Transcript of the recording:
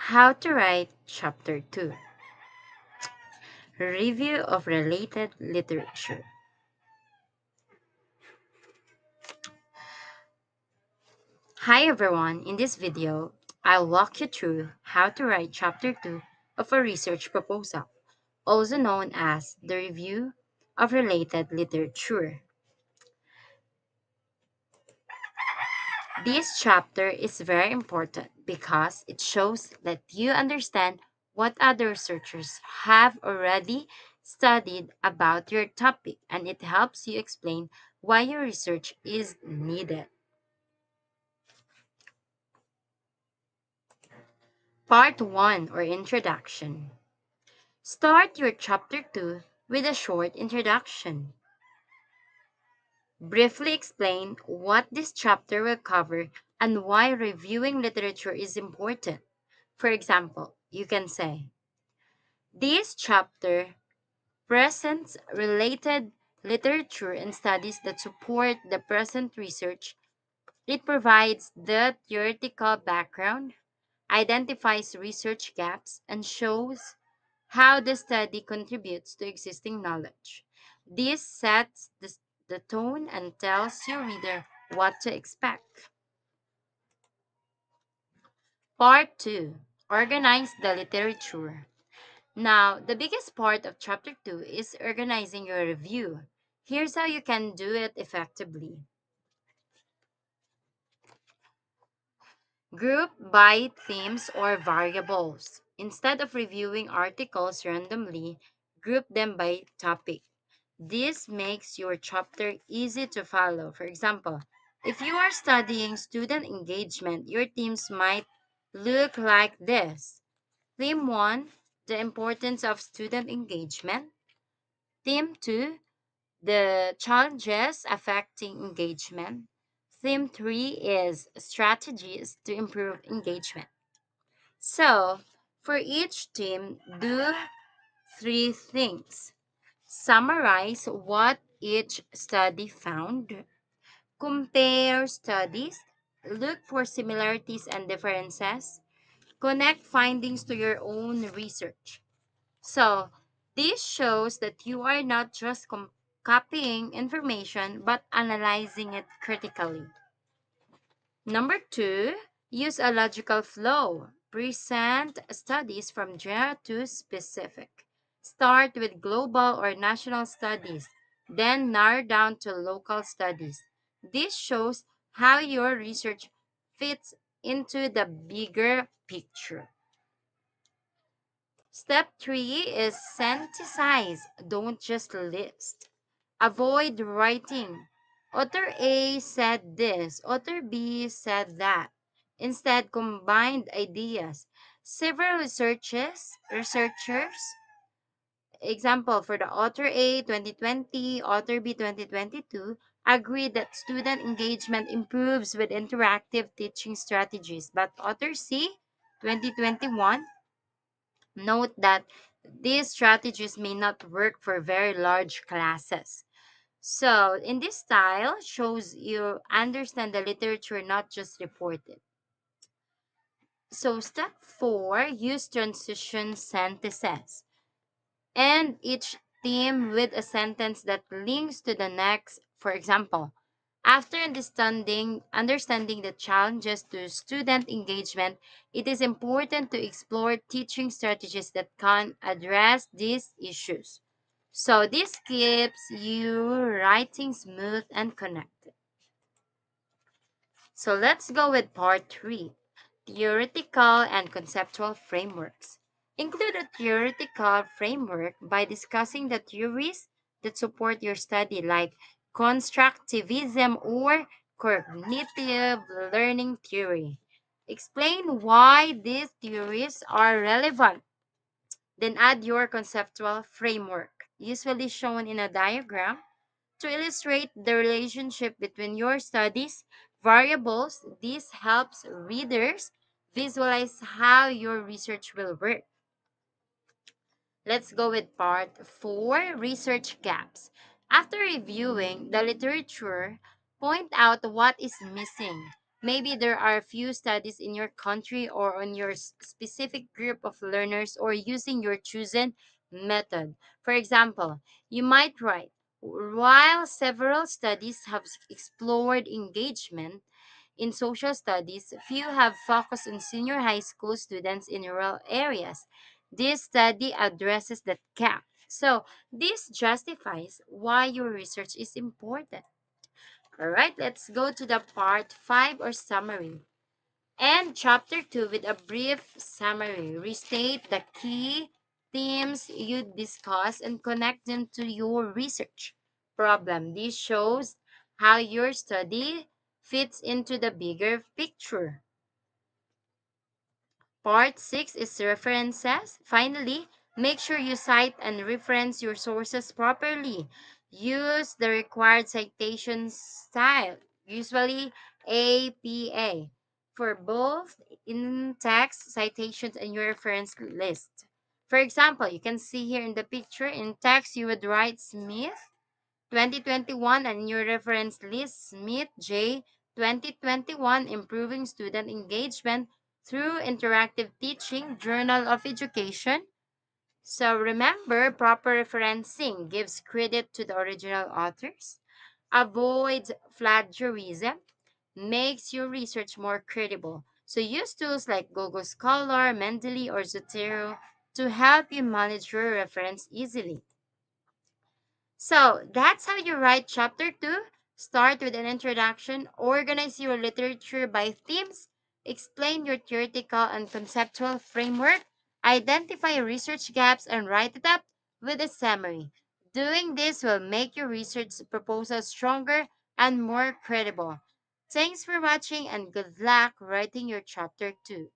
How to write Chapter 2. Review of related literature. Hi everyone, in this video, I'll walk you through how to write Chapter 2 of a research proposal, also known as the review of related literature. This chapter is very important because it shows that you understand what other researchers have already studied about your topic, and it helps you explain why your research is needed. Part 1 or Introduction. Start your chapter 2 with a short introduction. Briefly explain what this chapter will cover and why reviewing literature is important. For example, you can say, this chapter presents related literature and studies that support the present research. It provides the theoretical background, identifies research gaps, and shows how the study contributes to existing knowledge. This sets the tone and tells your reader what to expect. Part 2. Organize the literature. Now, the biggest part of Chapter 2 is organizing your review. Here's how you can do it effectively. Group by themes or variables. Instead of reviewing articles randomly, group them by topic. This makes your chapter easy to follow. For example, if you are studying student engagement, your themes might look like this. Theme 1, the importance of student engagement. Theme 2, the challenges affecting engagement. Theme 3 is strategies to improve engagement. So, for each theme, do three things. Summarize what each study found. Compare studies. Look for similarities and differences. Connect findings to your own research. So, this shows that you are not just copying information but analyzing it critically. Number 2, use a logical flow. Present studies from general to specific. Start with global or national studies, then narrow down to local studies. This shows how your research fits into the bigger picture. Step 3 is synthesize, don't just list. Avoid writing. Author A said this, author B said that. Instead, combined ideas. Several researchers, example for the author A 2020, author B 2022, agreed that student engagement improves with interactive teaching strategies, but author C 2021 note that these strategies may not work for very large classes. So, in this style, shows you understand the literature, not just report it. So, step 4, use transition sentences. And each theme with a sentence that links to the next. For example, after understanding the challenges to student engagement, it is important to explore teaching strategies that can address these issues. So this keeps you writing smooth and connected. So let's go with part 3, theoretical and conceptual frameworks. Include a theoretical framework by discussing the theories that support your study, like constructivism or cognitive learning theory. Explain why these theories are relevant. Then add your conceptual framework, usually shown in a diagram, to illustrate the relationship between your studies variables. This helps readers visualize how your research will work. Let's go with part 4, research gaps. After reviewing the literature, point out what is missing. Maybe there are a few studies in your country or on your specific group of learners or using your chosen method. For example, you might write, while several studies have explored engagement in social studies, few have focused on senior high school students in rural areas. This study addresses that gap. So, this justifies why your research is important. All right, let's go to the part 5 or summary. And chapter 2 with a brief summary. Restate the key themes you discuss and connect them to your research problem. This shows how your study fits into the bigger picture. Part 6 is references. Finally, make sure you cite and reference your sources properly. Use the required citation style, usually APA, for both in-text citations and your reference list. For example, you can see here in the picture, in text you would write Smith 2021 and in your reference list Smith J 2021 Improving Student Engagement through Interactive Teaching Journal of Education. So remember, proper referencing gives credit to the original authors, avoids plagiarism, makes your research more credible. So use tools like Google Scholar, Mendeley, or Zotero to help you manage your reference easily. So that's how you write chapter 2. Start with an introduction, organize your literature by themes, explain your theoretical and conceptual framework, identify research gaps, and write it up with a summary. Doing this will make your research proposal stronger and more credible. Thanks for watching and good luck writing your chapter 2.